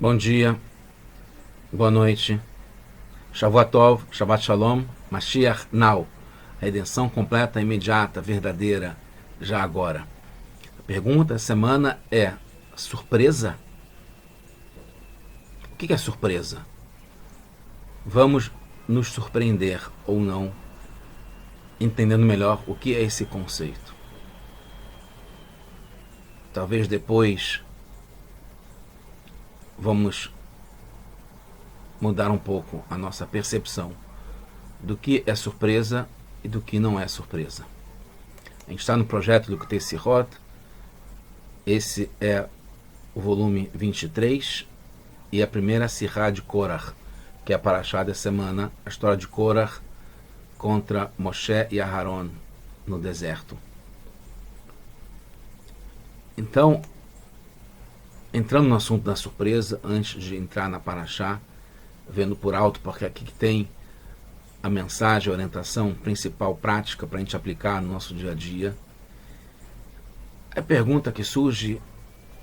Bom dia, boa noite, Shavuot Tov, Shabbat Shalom, Mashiach Now, redenção completa, imediata, verdadeira, já agora. A pergunta da semana é: surpresa? O que é surpresa? Vamos nos surpreender ou não, entendendo melhor o que é esse conceito. Talvez depois vamos mudar um pouco a nossa percepção do que é surpresa e do que não é surpresa. A gente está no projeto do Kutei Sirot. Esse é o volume 23 e a primeira Sirá de Korach, que é a paraxá da semana, a história de Korach contra Moshe e Aharon no deserto. Então, entrando no assunto da surpresa, antes de entrar na paraxá, vendo por alto, porque aqui que tem a mensagem, a orientação principal, prática, para a gente aplicar no nosso dia a dia. A pergunta que surge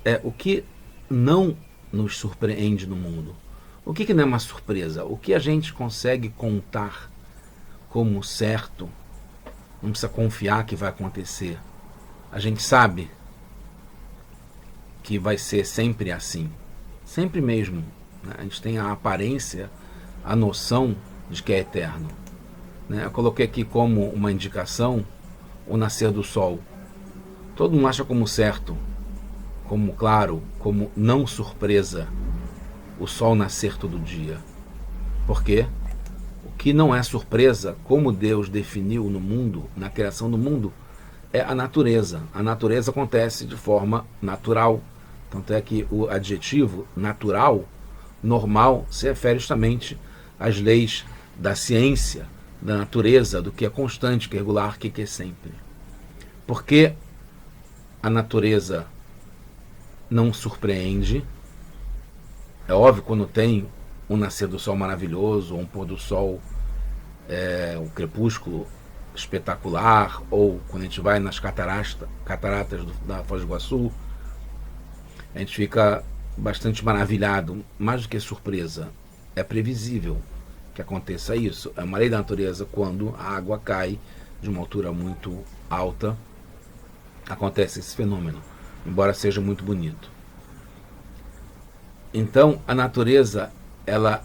é: o que não nos surpreende no mundo? O que não é uma surpresa? O que a gente consegue contar como certo? Não precisa confiar que vai acontecer. A gente sabe que vai ser sempre assim. Sempre mesmo. Né? A gente tem a aparência, a noção de que é eterno. Né? Eu coloquei aqui como uma indicação o nascer do sol. Todo mundo acha como certo, como claro, como não surpresa o sol nascer todo dia. Por quê? O que não é surpresa, como Deus definiu no mundo, na criação do mundo, é a natureza. A natureza acontece de forma natural. Tanto é que o adjetivo natural, normal, se refere justamente às leis da ciência, da natureza, do que é constante, que é regular, que é sempre. Porque a natureza não surpreende. É óbvio, quando tem um nascer do sol maravilhoso, ou um pôr do sol, um crepúsculo espetacular, ou quando a gente vai nas cataratas da Foz do Iguaçu, a gente fica bastante maravilhado, mais do que surpresa. É previsível que aconteça isso. É uma lei da natureza. Quando a água cai de uma altura muito alta, acontece esse fenômeno, embora seja muito bonito. Então, a natureza, ela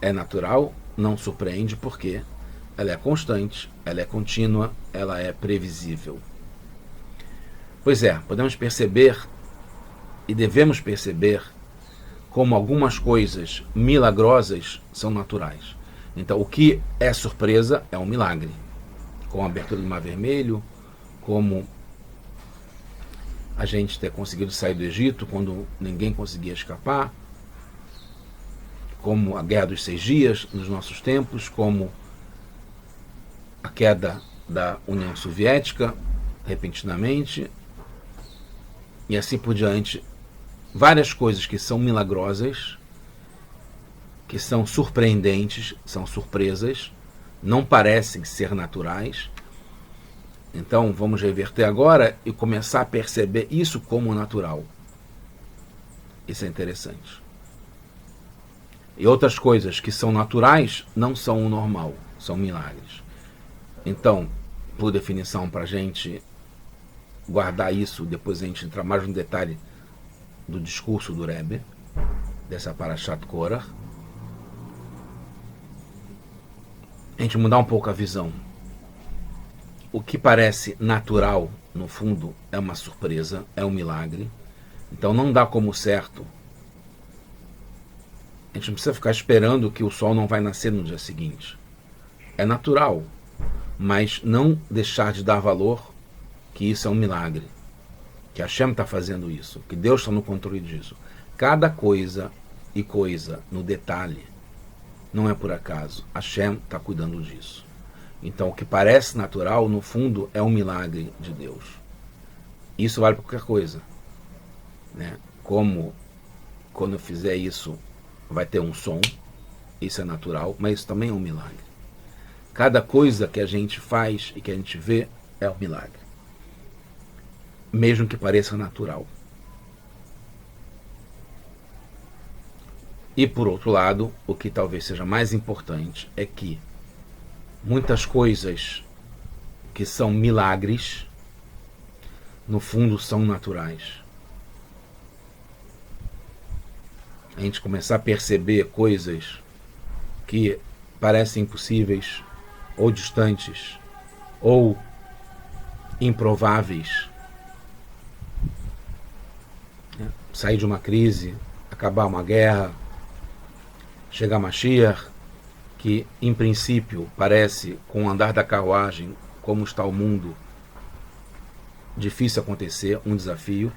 é natural, não surpreende, porque ela é constante, ela é contínua, ela é previsível. Pois é, podemos perceber e devemos perceber como algumas coisas milagrosas são naturais. Então, o que é surpresa é um milagre, como a abertura do Mar Vermelho, como a gente ter conseguido sair do Egito quando ninguém conseguia escapar, como a Guerra dos 6 Dias nos nossos tempos, como a queda da União Soviética repentinamente, e assim por diante. Várias coisas que são milagrosas, que são surpreendentes, são surpresas, não parecem ser naturais. Então vamos reverter agora e começar a perceber isso como natural. Isso é interessante. E outras coisas que são naturais não são o normal, são milagres. Então, por definição, para a gente guardar isso, depois a gente entrar mais no detalhe do discurso do Rebbe, dessa Parashat Korach, a gente mudar um pouco a visão. O que parece natural, no fundo, é uma surpresa, é um milagre. Então não dá como certo. A gente não precisa ficar esperando que o sol não vai nascer no dia seguinte. É natural, mas não deixar de dar valor que isso é um milagre, que Hashem está fazendo isso, que Deus está no controle disso. Cada coisa e coisa no detalhe não é por acaso. Hashem está cuidando disso. Então, o que parece natural, no fundo, é um milagre de Deus. Isso vale para qualquer coisa. Né? Como quando eu fizer isso, vai ter um som. Isso é natural, mas isso também é um milagre. Cada coisa que a gente faz e que a gente vê é um milagre. Mesmo que pareça natural. E por outro lado, o que talvez seja mais importante é que muitas coisas que são milagres, no fundo são naturais. A gente começar a perceber coisas que parecem impossíveis, ou distantes, ou improváveis. Sair de uma crise, acabar uma guerra, chegar a Mashiach, que em princípio parece, com o andar da carruagem, como está o mundo, difícil acontecer, um desafio,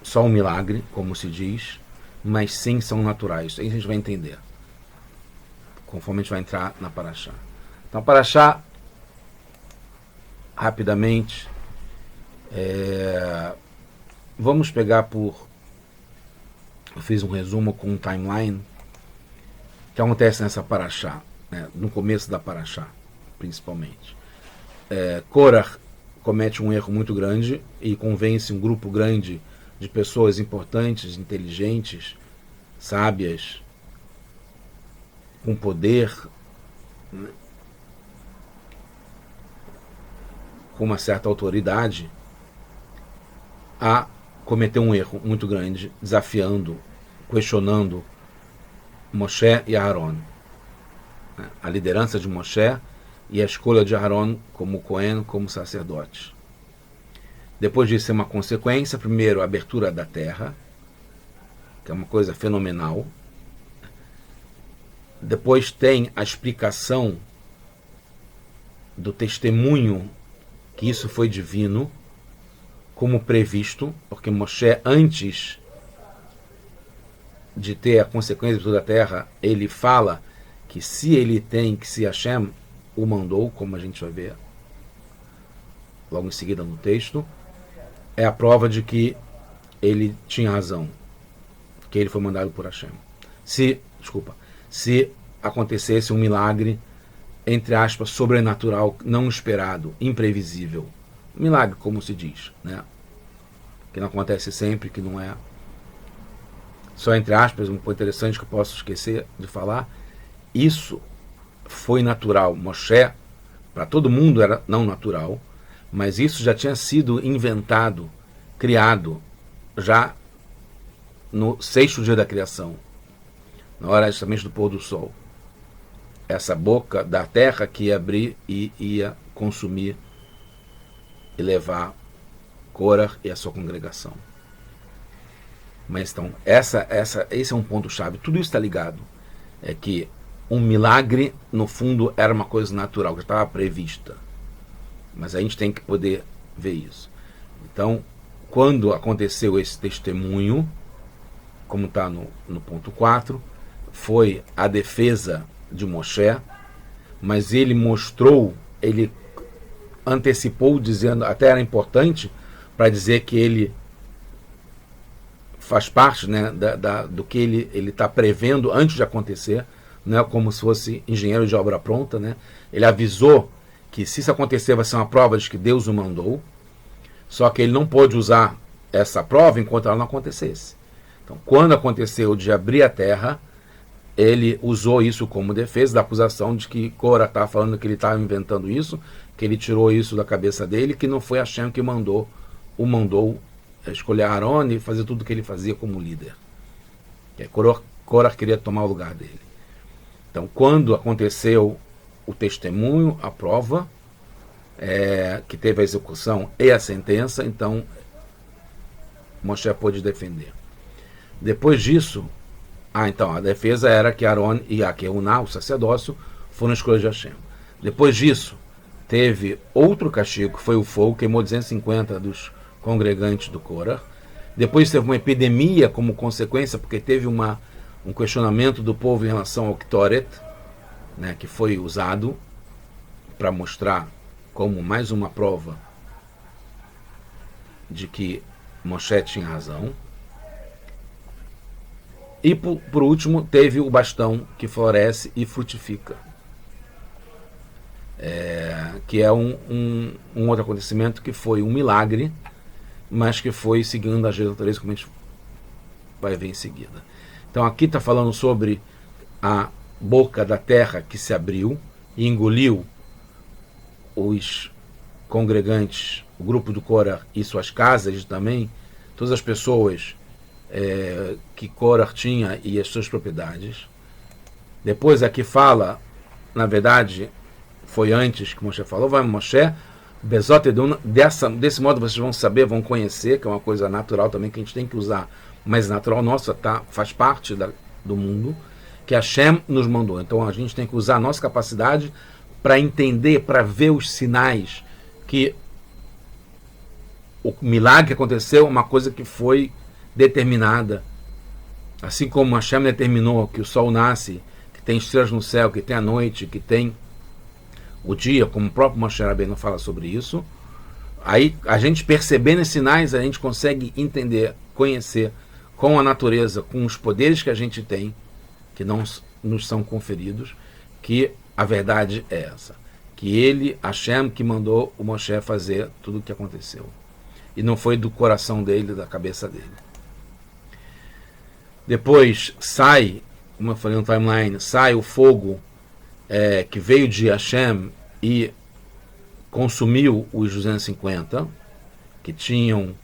só um milagre, como se diz, mas sim são naturais. Aí a gente vai entender, conforme a gente vai entrar na Parashá. Então, Parashá, rapidamente, vamos pegar por... Eu fiz um resumo com um timeline que acontece nessa Parashá, né, no começo da Parashá, principalmente. Korah comete um erro muito grande e convence um grupo grande de pessoas importantes, inteligentes, sábias, com poder, né, com uma certa autoridade, a cometer um erro muito grande, desafiando, questionando Moshe e Aaron, né, a liderança de Moshe e a escolha de Aaron como Cohen, como sacerdote. Depois disso, é uma consequência. Primeiro, a abertura da terra, que é uma coisa fenomenal. Depois tem a explicação do testemunho que isso foi divino, como previsto, porque Moshe, antes de ter a consequência de toda a terra, ele fala que se ele tem, que se Hashem o mandou, como a gente vai ver logo em seguida no texto, é a prova de que ele tinha razão, que ele foi mandado por Hashem. Se acontecesse um milagre, entre aspas, sobrenatural, não esperado, imprevisível, milagre, como se diz, né? Que não acontece sempre, que não é só entre aspas, um ponto interessante que eu posso esquecer de falar, isso foi natural. Moshe, para todo mundo era não natural, mas isso já tinha sido inventado, criado, já no sexto dia da criação, na hora justamente do pôr do sol. Essa boca da terra que ia abrir e ia consumir e levar Korah e a sua congregação. Mas então, esse é um ponto-chave. Tudo isso está ligado. É que um milagre, no fundo, era uma coisa natural, que estava prevista. Mas a gente tem que poder ver isso. Então, quando aconteceu esse testemunho, como está no ponto 4, foi a defesa de Moshe, mas ele mostrou, ele antecipou, dizendo, até era importante, para dizer que ele faz parte, né, do que ele está prevendo antes de acontecer, não é como se fosse engenheiro de obra pronta, né? Ele avisou que se isso acontecer vai ser uma prova de que Deus o mandou, só que ele não pôde usar essa prova enquanto ela não acontecesse. Então, quando aconteceu de abrir a terra, ele usou isso como defesa da acusação de que Korah está falando que ele estava inventando isso, que ele tirou isso da cabeça dele, que não foi Hashem que o mandou escolher Aaron e fazer tudo o que ele fazia como líder. Korah queria tomar o lugar dele. Então, quando aconteceu o testemunho, a prova, que teve a execução e a sentença, então Moshe pôde defender. Depois disso, então a defesa era que Aaron e Akeuna, o sacerdócio, foram escolhas de Hashem. Depois disso, teve outro castigo, que foi o fogo, queimou 250 dos congregantes do Korah. Depois teve uma epidemia como consequência, porque teve um questionamento do povo em relação ao Ktoret, né, que foi usado para mostrar como mais uma prova de que Moshe tinha razão. E por último teve o bastão que floresce e frutifica, que é um outro acontecimento que foi um milagre, mas que foi seguindo as leis natureza, como a gente vai ver em seguida. Então aqui está falando sobre a boca da terra que se abriu e engoliu os congregantes, o grupo do Korah e suas casas também, todas as pessoas que Korah tinha e as suas propriedades. Depois aqui fala, na verdade, foi antes que Moshe falou, vai Moshe, Bezot Edom, desse modo vocês vão saber, vão conhecer, que é uma coisa natural também que a gente tem que usar, mas natural nossa, faz parte do mundo, que Hashem nos mandou. Então a gente tem que usar a nossa capacidade para entender, para ver os sinais que o milagre que aconteceu é uma coisa que foi determinada. Assim como Hashem determinou que o sol nasce, que tem estrelas no céu, que tem a noite, que tem o dia, como o próprio Moshe Rabbeinu fala sobre isso, aí a gente percebendo esses sinais, a gente consegue entender, conhecer com a natureza, com os poderes que a gente tem, que não nos são conferidos, que a verdade é essa, que ele, Hashem, que mandou o Moshe fazer tudo o que aconteceu, e não foi do coração dele, da cabeça dele. Depois sai, como eu falei no timeline, sai o fogo que veio de Hashem e consumiu os 250 que tinham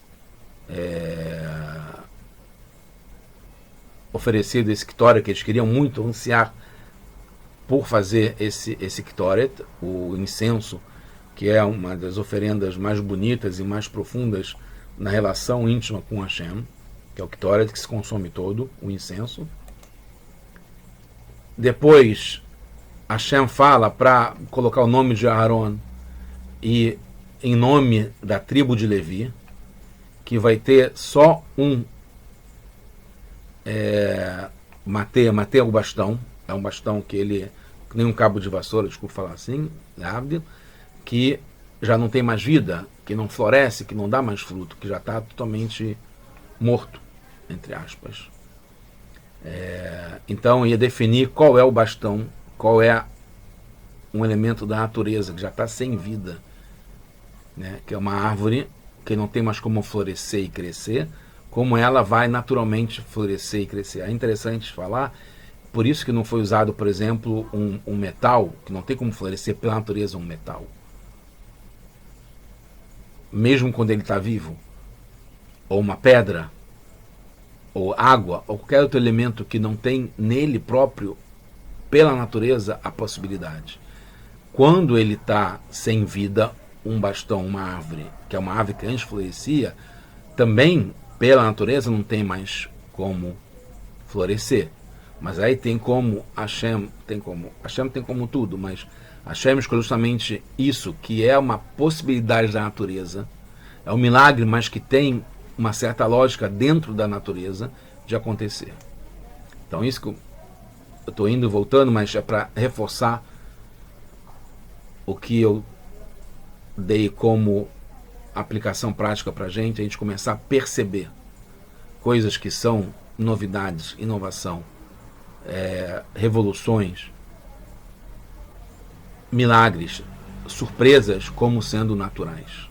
oferecido esse Ktoret, que eles queriam muito ansiar por fazer esse Ktoret, o incenso, que é uma das oferendas mais bonitas e mais profundas na relação íntima com Hashem, que é o Ktoret, que se consome todo, o incenso. Depois Hashem fala para colocar o nome de Aaron e em nome da tribo de Levi, que vai ter só um Matei o bastão, é um bastão que ele, nem um cabo de vassoura, desculpa falar assim, que já não tem mais vida, que não floresce, que não dá mais fruto, que já está totalmente morto, entre aspas. Então ia definir qual é o bastão, qual é um elemento da natureza que já está sem vida, né? Que é uma árvore que não tem mais como florescer e crescer, como ela vai naturalmente florescer e crescer. É interessante falar, por isso que não foi usado, por exemplo, um metal, que não tem como florescer pela natureza um metal, mesmo quando ele está vivo, ou uma pedra, ou água, ou qualquer outro elemento que não tem nele próprio, pela natureza, a possibilidade. Quando ele está sem vida, um bastão, uma árvore, que é uma árvore que antes florescia, também, pela natureza, não tem mais como florescer. Mas aí tem como Hashem tem como tudo, mas Hashem escolheu justamente isso, que é uma possibilidade da natureza, é um milagre, mas que tem uma certa lógica dentro da natureza de acontecer. Então isso que eu estou indo e voltando, mas é para reforçar o que eu dei como aplicação prática para a gente começar a perceber coisas que são novidades, inovação, revoluções, milagres, surpresas como sendo naturais.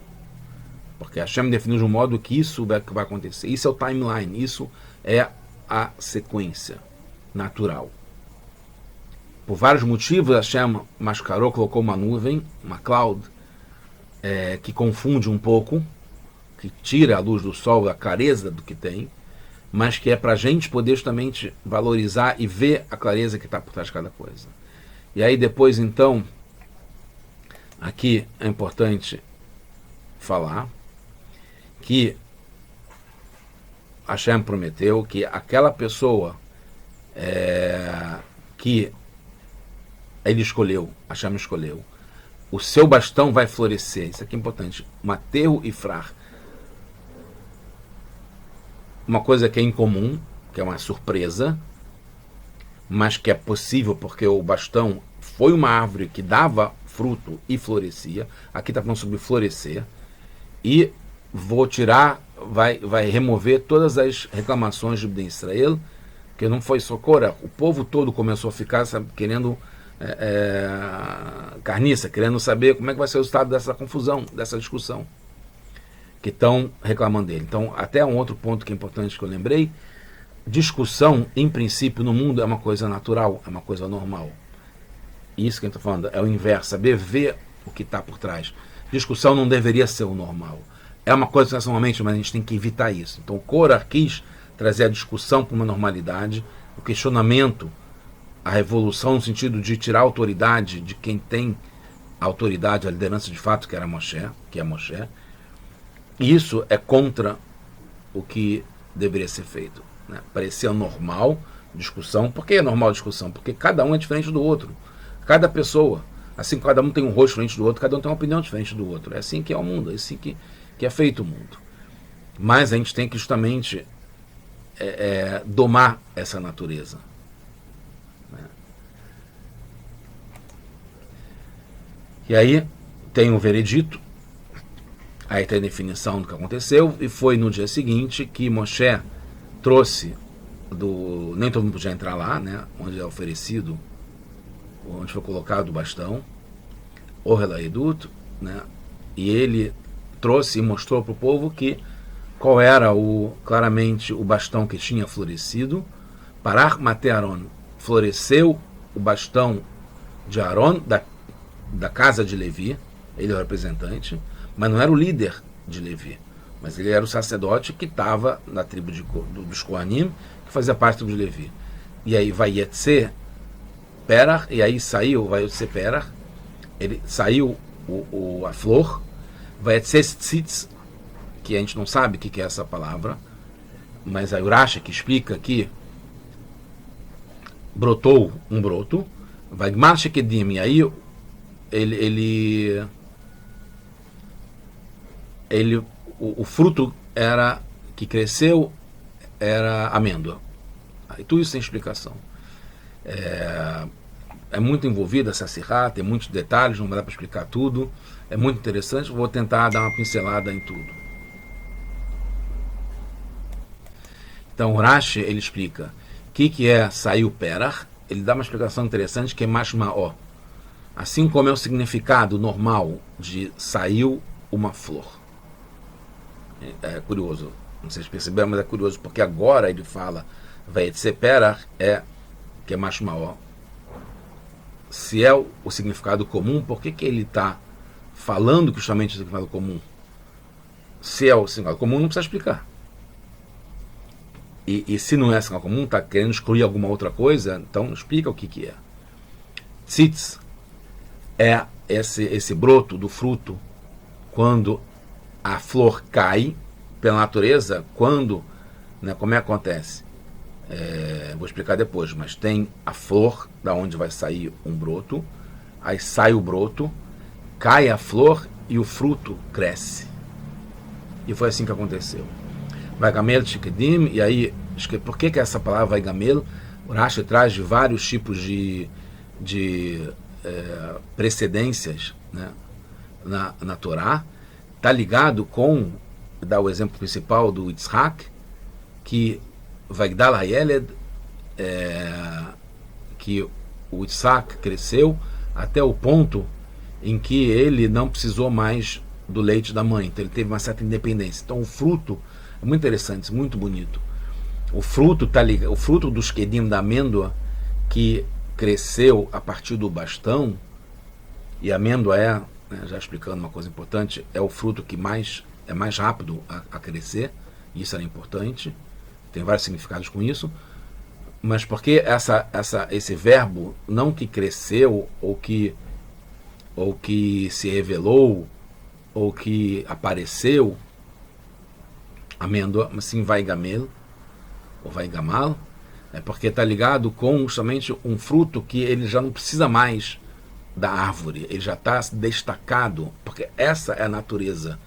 Porque Hashem definiu de um modo que isso é que vai acontecer. Isso é o timeline, isso é a sequência natural. Por vários motivos, Hashem mascarou, colocou uma nuvem, uma cloud, que confunde um pouco, que tira a luz do sol, a clareza do que tem, mas que é para a gente poder justamente valorizar e ver a clareza que está por trás de cada coisa. E aí depois, então, aqui é importante falar que Hashem prometeu que aquela pessoa que ele escolheu, Hashem escolheu, o seu bastão vai florescer. Isso aqui é importante. Mateu e Frar. Uma coisa que é incomum, que é uma surpresa, mas que é possível porque o bastão foi uma árvore que dava fruto e florescia. Aqui está falando sobre florescer. E vou tirar, vai remover todas as reclamações de Bnei Israel, que não foi só Korah. O povo todo começou a ficar querendo carniça, querendo saber como é que vai ser o resultado dessa confusão, dessa discussão, que estão reclamando dele. Então, até um outro ponto que é importante que eu lembrei, discussão, em princípio, no mundo é uma coisa natural, é uma coisa normal. Isso que a gente está falando é o inverso, saber ver o que está por trás. Discussão não deveria ser o normal. É uma coisa nacionalmente, mas a gente tem que evitar isso. Então, Korah quis trazer a discussão para uma normalidade, o questionamento, a revolução no sentido de tirar a autoridade de quem tem a autoridade, a liderança de fato, que era Moshe, que é Moshe. E isso é contra o que deveria ser feito. Né? Parecia normal discussão. Por que é normal discussão? Porque cada um é diferente do outro. Cada pessoa, assim, cada um tem um rosto diferente do outro, cada um tem uma opinião diferente do outro. É assim que é o mundo, é assim que é feito o mundo. Mas a gente tem que justamente domar essa natureza. Né? E aí tem o veredito, aí tem a definição do que aconteceu, e foi no dia seguinte que Moshe trouxe nem todo mundo podia entrar lá, né, onde é oferecido, onde foi colocado o bastão, o Relaedut, né, e ele trouxe e mostrou para o povo qual era claramente o bastão que tinha florescido. Parar Mate Aaron, floresceu o bastão de Aaron, da casa de Levi, ele é o representante, mas não era o líder de Levi, mas ele era o sacerdote que estava na tribo dos Kohanim, que fazia parte da tribo de Levi. E aí vai Yetzer Perach, e aí vai Yetzer Perach, ele saiu a flor, vai Yetzer Tzitz, que a gente não sabe o que é essa palavra, mas a Urashi que explica que brotou um broto, vai Gmar Shekedim, e aí o fruto que cresceu era amêndoa. E tudo isso tem explicação. É muito envolvida essa sirá, tem muitos detalhes, não dá para explicar tudo. É muito interessante, vou tentar dar uma pincelada em tudo. Então, o Rashi, ele explica o que é saiu perach, ele dá uma explicação interessante que é mashma'ó. Assim como é o significado normal de saiu uma flor. É curioso, não sei se perceberam, mas é curioso, porque agora ele fala Vayetze Perach, que é mashma'ó. Se é o significado comum, por que ele está falando justamente o significado comum? Se é o significado comum, não precisa explicar. E se não é significado comum, está querendo excluir alguma outra coisa, então explica o que é. Tzitz é esse broto do fruto, quando a flor cai pela natureza, quando, né, como é que acontece? Vou explicar depois, mas tem a flor, da onde vai sair um broto, aí sai o broto, cai a flor e o fruto cresce. E foi assim que aconteceu. Vai gamel shikedim, e aí, por que essa palavra vai gamel? O Rashi traz de vários tipos de precedências, né, na Torá. Está ligado com, dá o exemplo principal do Yitzhak, que Vagdal Hayeled, que o Yitzhak cresceu até o ponto em que ele não precisou mais do leite da mãe, então ele teve uma certa independência. Então o fruto é muito interessante, muito bonito. O fruto tá ligado, o fruto dos quedim da amêndoa que cresceu a partir do bastão, e a amêndoa né, já explicando uma coisa importante, é o fruto que é mais rápido a crescer, e isso era importante, tem vários significados com isso, mas porque esse verbo, não que cresceu, ou que se revelou, ou que apareceu, amêndoa, mas sim vai gamel, ou vai gamal, é porque está ligado com justamente um fruto que ele já não precisa mais da árvore, ele já está destacado, porque essa é a natureza,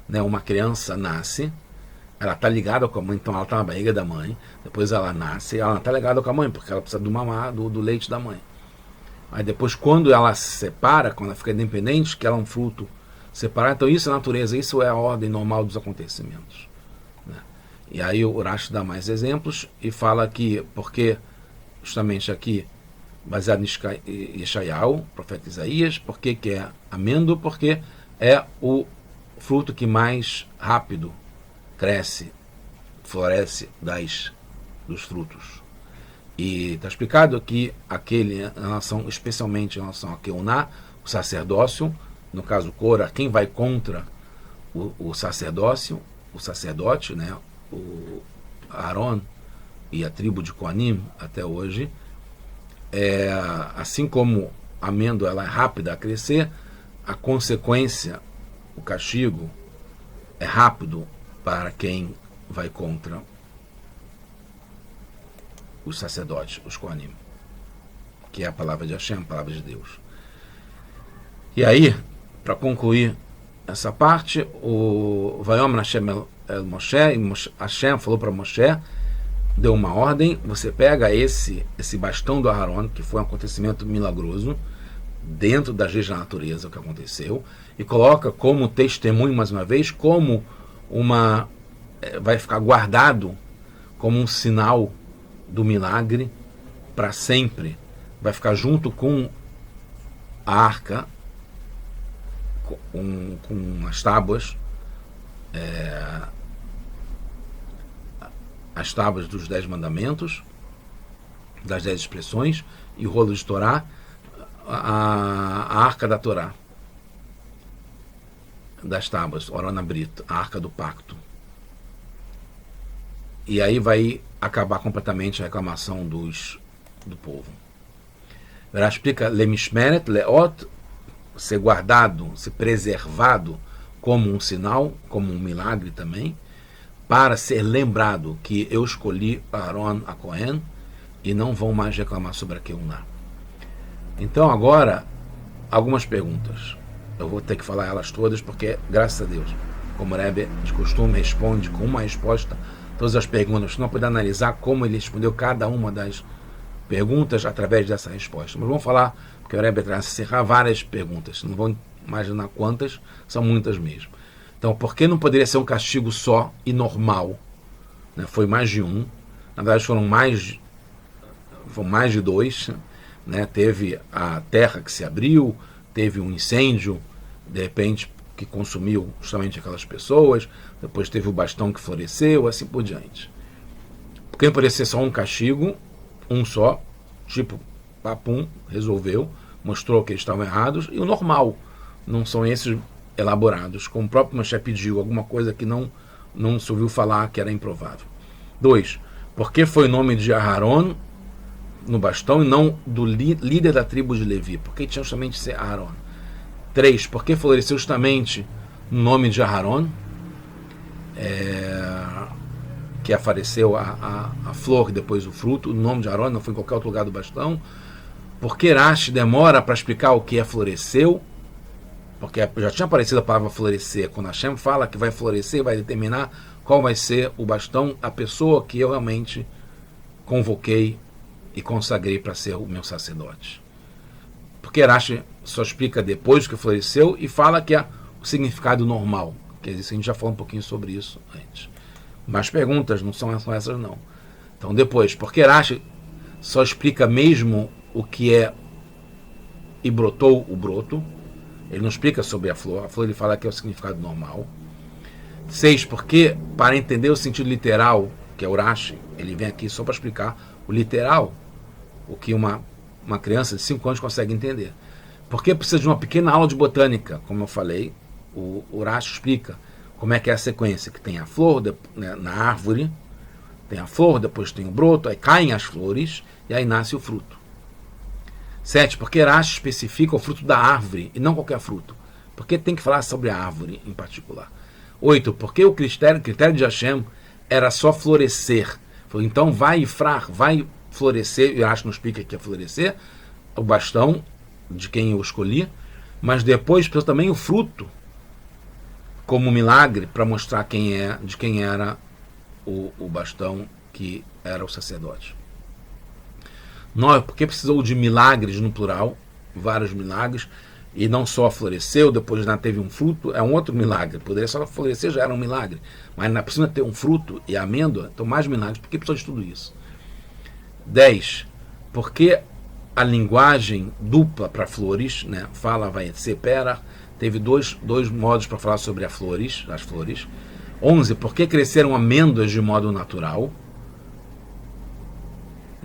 né? Uma criança nasce, ela está ligada com a mãe, então ela está na barriga da mãe, depois ela nasce, ela não está ligada com a mãe, porque ela precisa do mamar, do leite da mãe. Aí depois, quando ela se separa, quando ela fica independente, que ela é um fruto separado, então isso é a natureza, isso é a ordem normal dos acontecimentos. Né? E aí o Urashi dá mais exemplos e fala que, porque justamente aqui, baseado em Yeshayahu, profeta Isaías, porque que é amêndoa, porque é o fruto que mais rápido cresce, floresce das dos frutos. E está explicado que aquele, em relação, especialmente em relação a Keuná, o sacerdócio, no caso Cora, quem vai contra o sacerdócio, o sacerdote, né, o Aaron e a tribo de Koanim até hoje, assim como a amêndoa ela é rápida a crescer, a consequência, o castigo, é rápido para quem vai contra os sacerdotes, os Koanim, que é a palavra de Hashem, a palavra de Deus. E aí, para concluir essa parte, o Vayomer Hashem el Moshe, e Hashem falou para Moshe, deu uma ordem, você pega esse bastão do Aharon, que foi um acontecimento milagroso, dentro das leis da natureza, o que aconteceu, e coloca como testemunho, mais uma vez, como vai ficar guardado como um sinal do milagre para sempre. Vai ficar junto com a arca, com as tábuas, as tábuas dos 10 mandamentos, das 10 expressões, e o rolo de Torá, a arca da Torá, das tábuas, Orona Brito, a arca do pacto. E aí vai acabar completamente a reclamação do povo. Ela explica, lemishmeret, leot, ser guardado, ser preservado como um sinal, como um milagre também, para ser lembrado que eu escolhi Aaron a Cohen e não vão mais reclamar sobre a Keuná. Então agora, algumas perguntas. Eu vou ter que falar elas todas porque, graças a Deus, como o Rebbe de costume responde com uma resposta todas as perguntas, não poder analisar como ele respondeu cada uma das perguntas através dessa resposta. Mas vamos falar, porque o Rebbe traz encerrar várias perguntas, não vão imaginar quantas, são muitas mesmo. Então, por que não poderia ser um castigo só e normal? Né? Foi mais de um, na verdade foram mais de dois, né? Teve a terra que se abriu, teve um incêndio, de repente, que consumiu justamente aquelas pessoas, depois teve o bastão que floresceu, assim por diante. Porque não poderia ser só um castigo, um só, tipo, papum, resolveu, mostrou que eles estavam errados, e o normal, não são esses elaborados, como o próprio Moshe pediu, alguma coisa que não se ouviu falar que era improvável. 2. Por que foi o nome de Aharon no bastão e não do líder da tribo de Levi? Por que tinha justamente de ser Aharon? 3. Por que floresceu justamente no nome de Aharon? Que apareceu a flor e depois o fruto, o nome de Aharon, não foi em qualquer outro lugar do bastão. Por que Rashi demora para explicar o que é floresceu? Porque já tinha aparecido a palavra florescer. Quando Hashem fala que vai florescer, vai determinar qual vai ser o bastão, a pessoa que eu realmente convoquei e consagrei para ser o meu sacerdote. Porque Rashi só explica depois que floresceu e fala que é o significado normal. Quer dizer, a gente já falou um pouquinho sobre isso antes. Mas perguntas não são essas não. Então depois, porque Rashi só explica mesmo o que é e brotou o broto. Ele não explica sobre a flor ele fala que é o significado normal. 6. Porque, para entender o sentido literal, que é o Rashi, ele vem aqui só para explicar o literal, o que uma criança de 5 anos consegue entender. Porque precisa de uma pequena aula de botânica, como eu falei, o Rashi explica como é que é a sequência, que tem a flor na árvore, tem a flor, depois tem o broto, aí caem as flores, e aí nasce o fruto. 7. Porque Rashi especifica o fruto da árvore e não qualquer fruto. Porque tem que falar sobre a árvore em particular. 8. Porque o critério de Hashem era só florescer. Então vai florescer, e Rashi não explica o que é florescer, o bastão de quem eu escolhi, mas depois precisa também o fruto, como milagre, para mostrar de quem era o bastão que era o sacerdote. 9. Porque precisou de milagres no plural, vários milagres, e não só floresceu, depois teve um fruto, é um outro milagre. Poderia só florescer, já era um milagre, mas na precisa ter um fruto e a amêndoa, então mais milagres. Por que precisou de tudo isso? 10. Porque a linguagem dupla para flores, né, fala, vai ser pera, teve dois modos para falar sobre as flores. 11. Porque cresceram amêndoas de modo natural.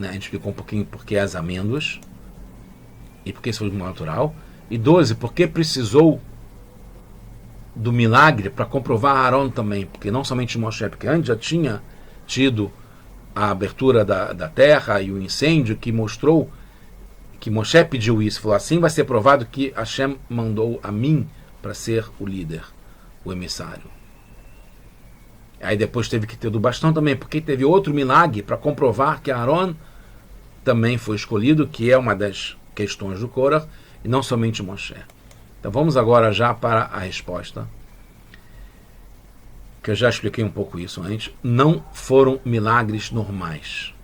né? A gente explicou um pouquinho por que as amêndoas e por que isso foi natural. E 12, porque precisou do milagre para comprovar Aaron também, porque não somente Moshe, porque antes já tinha tido a abertura da terra e o incêndio que mostrou que Moshe pediu isso, falou assim vai ser provado que Hashem mandou a mim para ser o líder, o emissário. Aí depois teve que ter do bastão também, porque teve outro milagre para comprovar que Aaron também foi escolhido, que é uma das questões do Korah, e não somente Moshe. Então vamos agora já para a resposta, que eu já expliquei um pouco isso antes. Não foram milagres normais.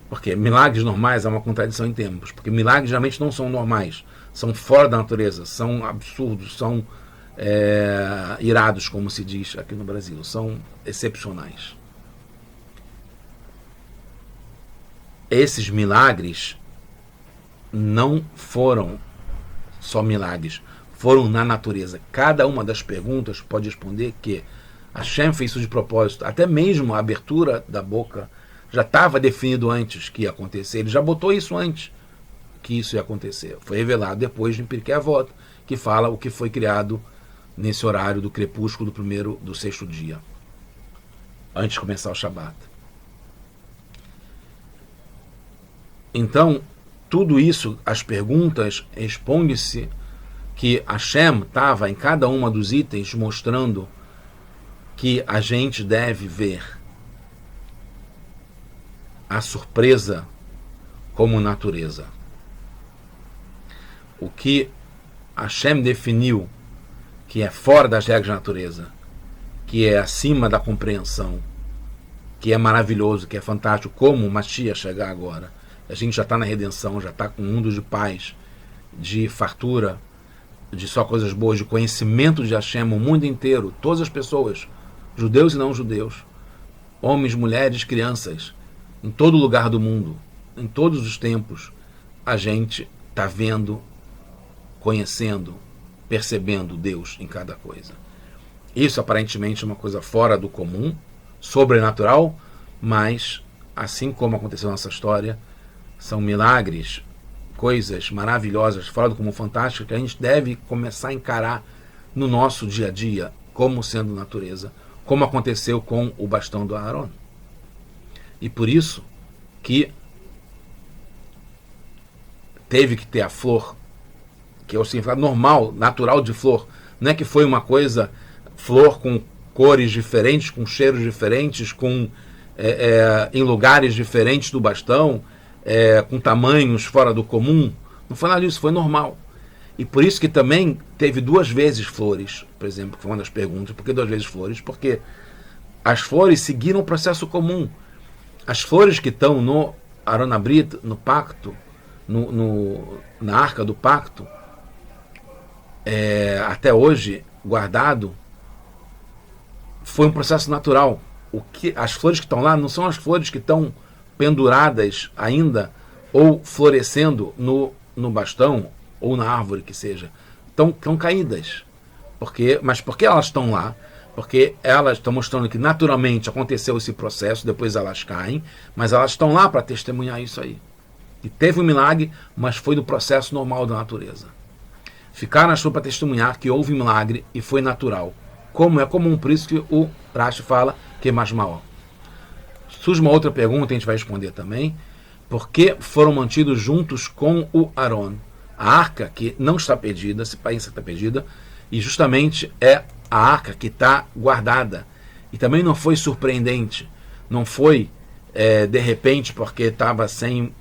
Porque milagres normais é uma contradição em termos, porque milagres geralmente não são normais, são fora da natureza, são absurdos, são irados, como se diz aqui no Brasil, são excepcionais. Esses milagres não foram só milagres, foram na natureza. Cada uma das perguntas pode responder que Hashem fez isso de propósito, até mesmo a abertura da boca já estava definido antes que ia acontecer, ele já botou isso antes que isso ia acontecer. Foi revelado depois de Pirkei Avot, que fala o que foi criado nesse horário do crepúsculo do sexto dia, antes de começar o Shabat. Então, tudo isso, as perguntas, responde-se que Hashem estava em cada uma dos itens mostrando que a gente deve ver a surpresa como natureza. O que Hashem definiu que é fora das regras da natureza, que é acima da compreensão, que é maravilhoso, que é fantástico, como o Mashiach chegar agora. A gente já está na redenção, já está com um mundo de paz, de fartura, de só coisas boas, de conhecimento de Hashem, o mundo inteiro, todas as pessoas, judeus e não judeus, homens, mulheres, crianças, em todo lugar do mundo, em todos os tempos, a gente está vendo, conhecendo, percebendo Deus em cada coisa. Isso aparentemente é uma coisa fora do comum, sobrenatural, mas, assim como aconteceu nessa história, são milagres, coisas maravilhosas, fora do comum, fantásticas, que a gente deve começar a encarar no nosso dia a dia, como sendo natureza, como aconteceu com o bastão do Aaron. E por isso que teve que ter a flor, que é o significado normal, natural de flor. Não é que foi uma coisa, flor com cores diferentes, com cheiros diferentes, em lugares diferentes do bastão, com tamanhos fora do comum. Não foi nada disso, foi normal. E por isso que também teve 2 vezes flores, por exemplo, que foi uma das perguntas. Por que 2 vezes flores? Porque as flores seguiram o processo comum. As flores que estão no Aron Abrit, no pacto, na arca do pacto, até hoje guardado, foi um processo natural. As flores que estão lá não são as flores que estão penduradas ainda ou florescendo no bastão ou na árvore que seja. Estão caídas. Mas por que elas estão lá? Porque elas estão mostrando que naturalmente aconteceu esse processo, depois elas caem, mas elas estão lá para testemunhar isso aí. E teve um milagre, mas foi do processo normal da natureza. Ficaram nas para testemunhar que houve milagre e foi natural. Como é comum, por isso que o Rashi fala que é mais mal. Surge uma outra pergunta, a gente vai responder também. Por que foram mantidos juntos com o Aaron? A arca que não está perdida, se pensa que está perdida, e justamente é a arca que está guardada. E também não foi surpreendente. Não foi, de repente, porque estava sem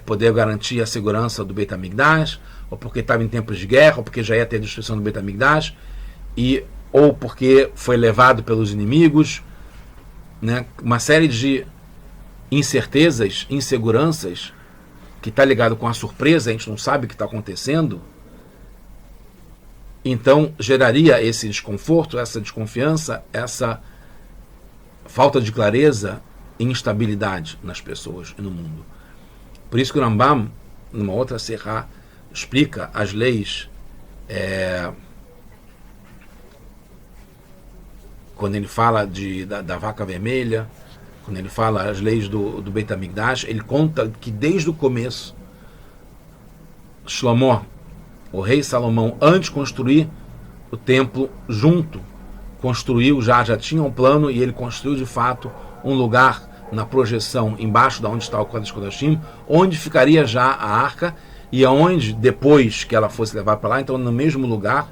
poder garantir a segurança do Beit HaMikdash, ou porque estava em tempos de guerra, ou porque já ia ter destruição do Beit HaMikdash, ou porque foi levado pelos inimigos, né? Uma série de incertezas, inseguranças, que está ligado com a surpresa, a gente não sabe o que está acontecendo. Então geraria esse desconforto, essa desconfiança, essa falta de clareza e instabilidade nas pessoas e no mundo. Por isso que o Rambam, numa outra serra, explica as leis, quando ele fala da vaca vermelha, quando ele fala as leis do Beit HaMikdash, ele conta que desde o começo, Shlomo, o rei Salomão, antes de construir o templo junto, construiu, já tinha um plano, e ele construiu de fato um lugar na projeção embaixo da onde está o Kodesh Kodashim, onde ficaria já a arca, e aonde depois que ela fosse levada para lá, então no mesmo lugar,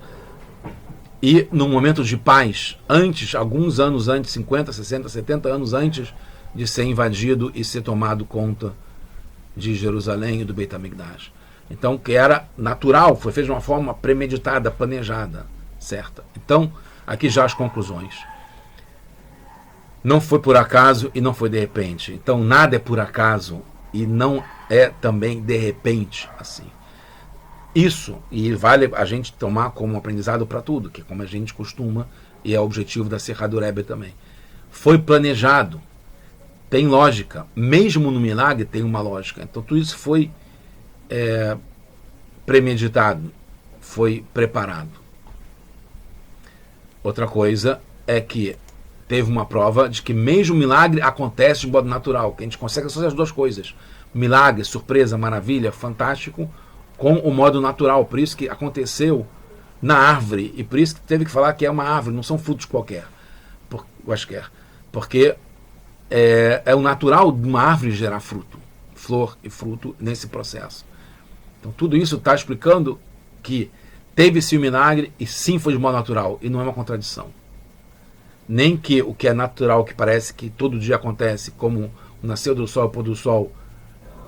e no momento de paz, antes, alguns anos antes, 50, 60, 70 anos antes de ser invadido e ser tomado conta de Jerusalém e do Beit HaMikdash. Então, que era natural, foi feito de uma forma premeditada, planejada, certa. Então, aqui já as conclusões. Não foi por acaso e não foi de repente. Então, nada é por acaso e não é também de repente assim. Isso, e vale a gente tomar como aprendizado para tudo, que é como a gente costuma, e é o objetivo da Serra do Rebbe também. Foi planejado, tem lógica, mesmo no milagre tem uma lógica. Então tudo isso foi premeditado, foi preparado. Outra coisa é que teve uma prova de que mesmo o milagre acontece de modo natural, que a gente consegue associar as duas coisas. Milagre, surpresa, maravilha, fantástico, com o modo natural. Por isso que aconteceu na árvore, e por isso que teve que falar que é uma árvore, não são frutos qualquer, porque é o natural de uma árvore gerar fruto, flor e fruto nesse processo. Então tudo isso está explicando que teve-se o milagre e sim foi de modo natural, e não é uma contradição. Nem que o que é natural, que parece que todo dia acontece, como o nascer do sol e o pôr do sol,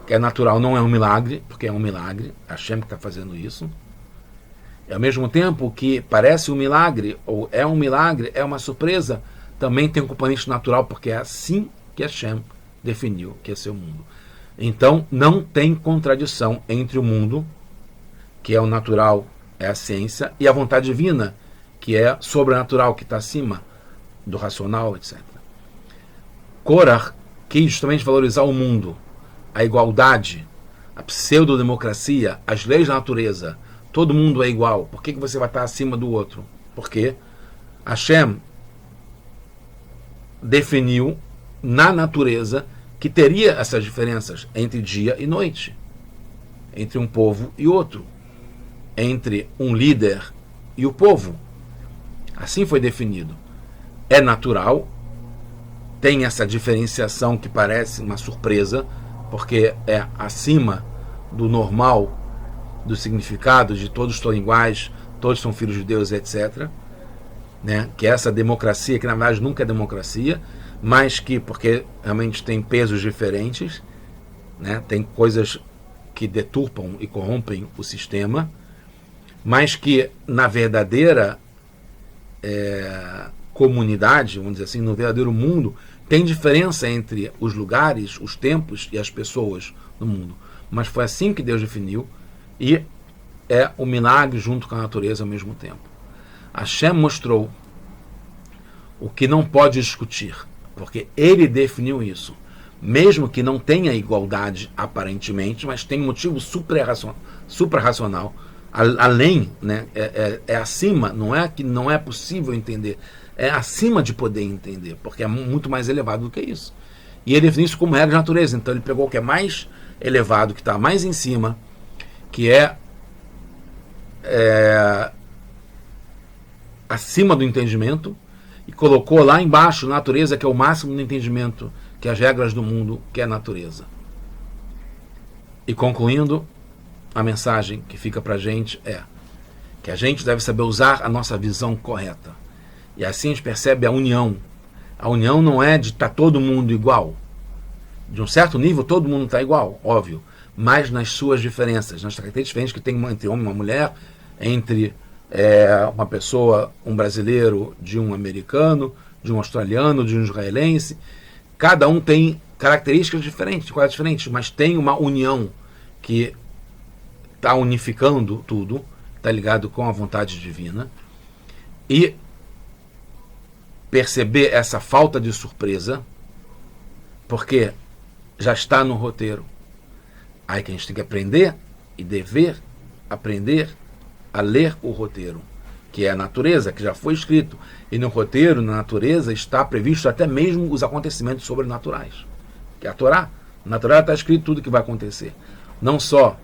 que é natural, não é um milagre, porque é um milagre, a Hashem que está fazendo isso. E ao mesmo tempo que parece um milagre, ou é um milagre, é uma surpresa, também tem um componente natural, porque é assim que Hashem definiu que é seu mundo. Então, não tem contradição entre o mundo, que é o natural, é a ciência, e a vontade divina, que é sobrenatural, que está acima do racional, etc. Korach quis justamente valorizar o mundo, a igualdade, a pseudodemocracia, as leis da natureza. Todo mundo é igual. Por que você vai estar acima do outro? Porque Hashem definiu na natureza que teria essas diferenças entre dia e noite, entre um povo e outro, entre um líder e o povo. Assim foi definido. É natural, tem essa diferenciação que parece uma surpresa, porque é acima do normal, do significado de todos são iguais, todos são filhos de Deus, etc. Né? Que é essa democracia, que na verdade nunca é democracia, mas que, porque realmente tem pesos diferentes, né? Tem coisas que deturpam e corrompem o sistema, mas que na verdadeira comunidade, vamos dizer assim, no verdadeiro mundo, tem diferença entre os lugares, os tempos e as pessoas no mundo. Mas foi assim que Deus definiu, e é o milagre junto com a natureza ao mesmo tempo. Hashem mostrou o que não pode discutir, porque ele definiu isso. Mesmo que não tenha igualdade aparentemente, mas tem um motivo suprarracional, além, né, é acima, não é que não é possível entender, é acima de poder entender, porque é muito mais elevado do que isso. E ele definiu isso como regra de natureza. Então ele pegou o que é mais elevado, que está mais em cima, que é acima do entendimento, e colocou lá embaixo a natureza, que é o máximo do entendimento, que é as regras do mundo, que é a natureza. E concluindo, a mensagem que fica para a gente é que a gente deve saber usar a nossa visão correta. E assim a gente percebe a união. A união não é de estar todo mundo igual. De um certo nível, todo mundo está igual, óbvio. Mas nas suas diferenças, nas características diferentes que tem entre homem e uma mulher, entre uma pessoa, um brasileiro, de um americano, de um australiano, de um israelense. Cada um tem características diferentes, coisas diferentes, mas tem uma união que está unificando tudo, está ligado com a vontade divina. E perceber essa falta de surpresa, porque já está no roteiro. Aí que a gente tem que aprender e dever aprender a ler o roteiro. que é a natureza, que já foi escrito. E no roteiro, na natureza, está previsto até mesmo os acontecimentos sobrenaturais. Que é a Torá. Na Torá está escrito tudo que vai acontecer. Não só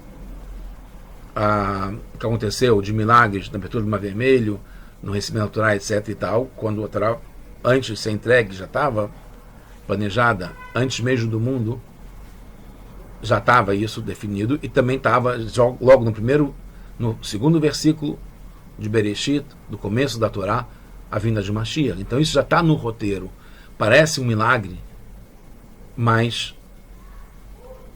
o que aconteceu de milagres na abertura do Mar Vermelho, no recebimento da Torá, etc. e tal, quando a Torá, antes de ser entregue, já estava planejada, antes mesmo do mundo, já estava isso definido, e também estava logo no segundo versículo de Bereshit, do começo da Torá, a vinda de Mashiach. Então isso já está no roteiro. Parece um milagre, mas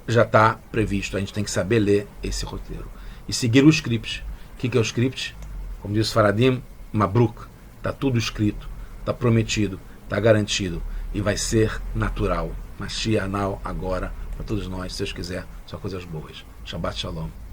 já está previsto. A gente tem que saber ler esse roteiro e seguir o script. O que é o script? Como diz o Faradim, Mabruk. Está tudo escrito, está prometido, está garantido e vai ser natural. Mashiach now, agora, para todos nós, se Deus quiser, só coisas boas. Shabbat Shalom.